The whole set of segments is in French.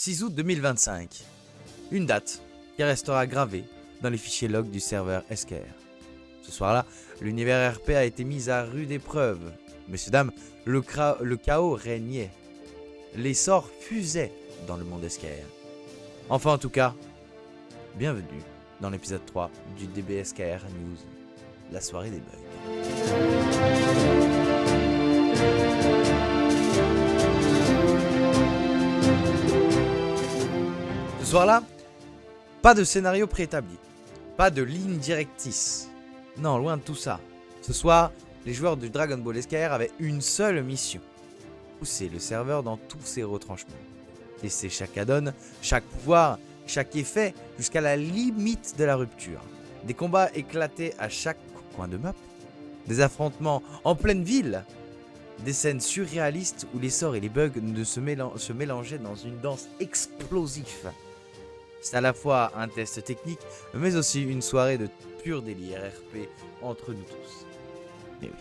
6 août 2025. Une date qui restera gravée dans les fichiers log du serveur SKR. Ce soir-là, l'univers RP a été mis à rude épreuve. Messieurs, dames, le chaos régnait. Les sorts fusaient dans le monde SKR. Enfin, en tout cas, bienvenue dans l'épisode 3 du DBSKR News, la soirée des bugs. Ce soir-là, pas de scénario préétabli, pas de ligne directrice. Non, loin de tout ça. Ce soir, les joueurs du Dragon Ball SKR avaient une seule mission. Pousser le serveur dans tous ses retranchements. Tester chaque add-on, chaque pouvoir, chaque effet, jusqu'à la limite de la rupture. Des combats éclatés à chaque coin de map. Des affrontements en pleine ville. Des scènes surréalistes où les sorts et les bugs se mélangeaient dans une danse explosive. C'est à la fois un test technique, mais aussi une soirée de pur délire RP entre nous tous. Mais oui.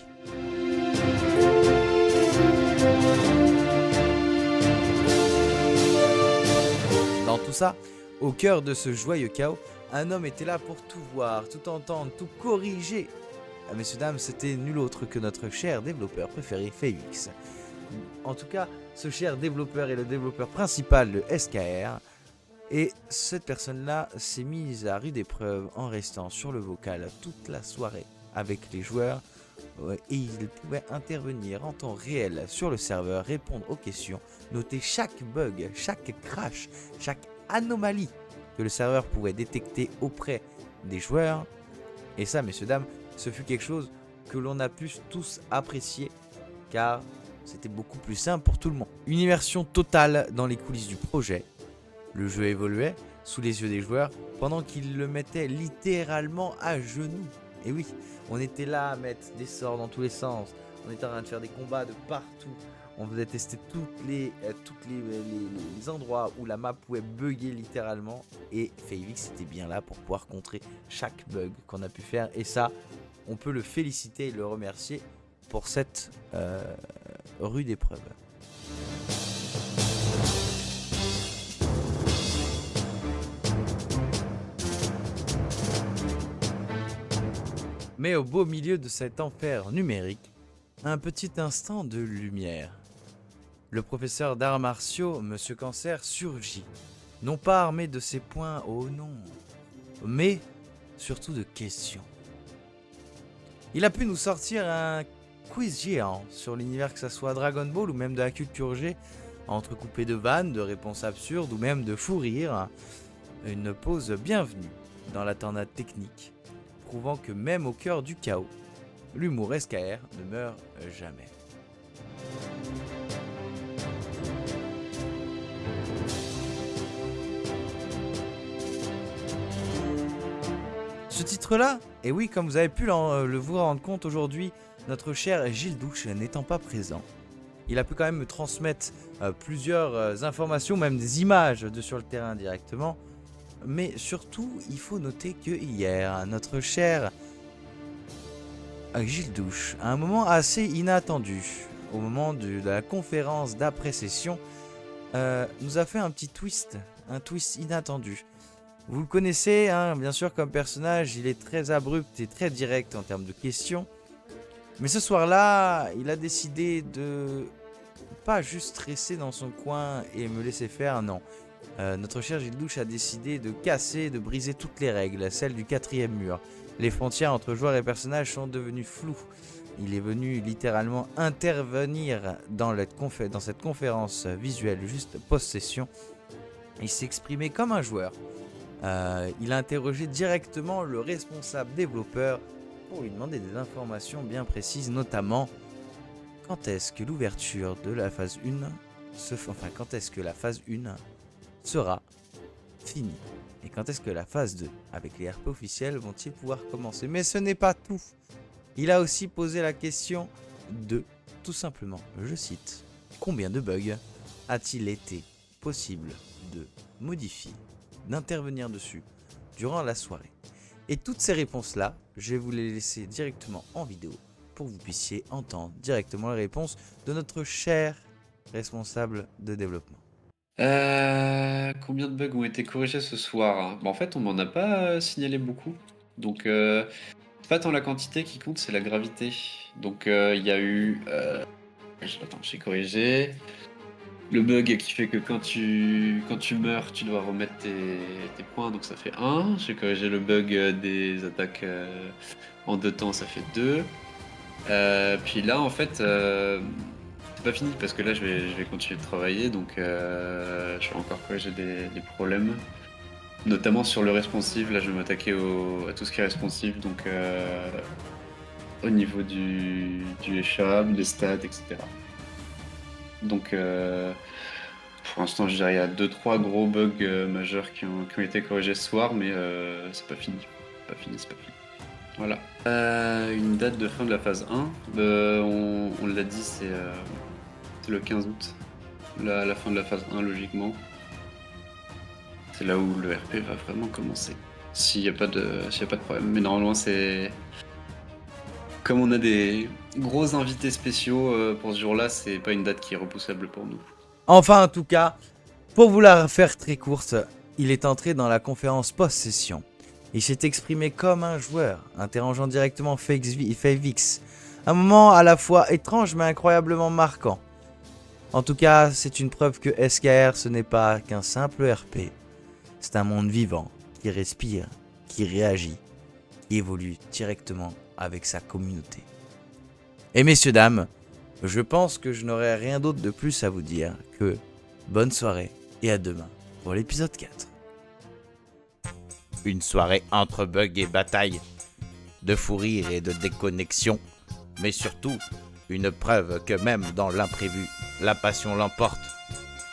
Dans tout ça, au cœur de ce joyeux chaos, un homme était là pour tout voir, tout entendre, tout corriger. Ah, messieurs, dames, c'était nul autre que notre cher développeur préféré, Phoenix. En tout cas, ce cher développeur est le développeur principal de SKR. Et cette personne-là s'est mise à rude épreuve en restant sur le vocal toute la soirée avec les joueurs. Et il pouvait intervenir en temps réel sur le serveur, répondre aux questions, noter chaque bug, chaque crash, chaque anomalie que le serveur pouvait détecter auprès des joueurs. Et ça, messieurs, dames, ce fut quelque chose que l'on a pu tous apprécier car c'était beaucoup plus simple pour tout le monde. Une immersion totale dans les coulisses du projet. Le jeu évoluait sous les yeux des joueurs pendant qu'ils le mettaient littéralement à genoux. Et oui, on était là à mettre des sorts dans tous les sens. On était en train de faire des combats de partout. On faisait tester tous les endroits où la map pouvait bugger littéralement. Et Phoenix était bien là pour pouvoir contrer chaque bug qu'on a pu faire. Et ça, on peut le féliciter et le remercier pour cette rude épreuve. Mais au beau milieu de cet enfer numérique, un petit instant de lumière. Le professeur d'arts martiaux, Monsieur Cancer, surgit, non pas armé de ses poings, oh non, mais surtout de questions. Il a pu nous sortir un quiz géant sur l'univers, que ce soit Dragon Ball ou même de la culture G, entrecoupé de vannes, de réponses absurdes ou même de fou rire. Une pause bienvenue dans la tornade technique, prouvant que même au cœur du chaos, l'humour SKR ne meurt jamais. Ce titre-là, et oui, comme vous avez pu le vous rendre compte aujourd'hui, notre cher Gilles Douche n'étant pas présent, il a pu quand même me transmettre plusieurs informations, même des images sur le terrain directement. Mais surtout, il faut noter que hier, notre cher Gilles Douche, à un moment assez inattendu, au moment de la conférence d'après-session, nous a fait un twist inattendu. Vous le connaissez, hein, bien sûr, comme personnage, il est très abrupt et très direct en termes de questions. Mais ce soir-là, il a décidé de pas juste rester dans son coin et me laisser faire, non. Notre cher Gilles Douche a décidé de casser, de briser toutes les règles, celles du 4e mur. Les frontières entre joueurs et personnages sont devenues floues. Il est venu littéralement intervenir dans cette conférence visuelle juste post-session. Il s'est exprimé comme un joueur. Il a interrogé directement le responsable développeur pour lui demander des informations bien précises, notamment quand est-ce que l'ouverture de la phase 1 quand est-ce que la phase 1 sera finie et quand est-ce que la phase 2 avec les RP officiels vont-ils pouvoir commencer. Mais ce n'est pas tout. Il a aussi posé la question de, tout simplement, je cite, combien de bugs a-t-il été possible de modifier, d'intervenir dessus durant la soirée. Et toutes ces réponses-là, je vais vous les laisser directement en vidéo pour que vous puissiez entendre directement les réponses de notre cher responsable de développement. Combien de bugs ont été corrigés ce soir? Bah, en fait, on m'en a pas signalé beaucoup. Donc, c'est pas tant la quantité qui compte, c'est la gravité. Donc, il y a eu. Attends, j'ai corrigé. Le bug qui fait que quand tu meurs, tu dois remettre tes points, donc ça fait un. J'ai corrigé le bug des attaques en 2 temps, ça fait 2. Puis là, en fait, c'est pas fini parce que là, je vais continuer de travailler, donc je vais encore corriger des problèmes, notamment sur le responsive. Là, je vais m'attaquer à tout ce qui est responsive, donc au niveau du échappe, des stats, etc. Donc, pour l'instant, je dirais qu'il y a 2-3 gros bugs majeurs qui ont été corrigés ce soir, mais c'est pas fini. C'est pas fini, c'est pas fini. Voilà. Une date de fin de la phase 1, on l'a dit, c'est le 15 août, la fin de la phase 1 logiquement. C'est là où le RP va vraiment commencer. S'il y a pas de problème. Mais normalement, c'est. Comme on a des gros invités spéciaux pour ce jour-là, c'est pas une date qui est repoussable pour nous. Enfin, en tout cas, pour vous la faire très courte, il est entré dans la conférence post-session. Il s'est exprimé comme un joueur, interrogeant directement Favix. Un moment à la fois étrange mais incroyablement marquant. En tout cas, c'est une preuve que SKR ce n'est pas qu'un simple RP. C'est un monde vivant, qui respire, qui réagit, qui évolue directement avec sa communauté. Et messieurs, dames, je pense que je n'aurai rien d'autre de plus à vous dire que bonne soirée et à demain pour l'épisode 4. Une soirée entre bugs et batailles, de fou rire et de déconnexion, mais surtout une preuve que même dans l'imprévu, la passion l'emporte.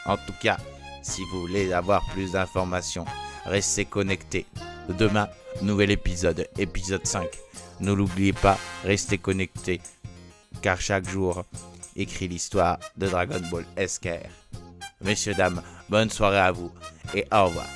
En tout cas, si vous voulez avoir plus d'informations, restez connectés. Demain, nouvel épisode, épisode 5. Ne l'oubliez pas, restez connectés, car chaque jour écrit l'histoire de Dragon Ball SKR. Messieurs, dames, bonne soirée à vous et au revoir.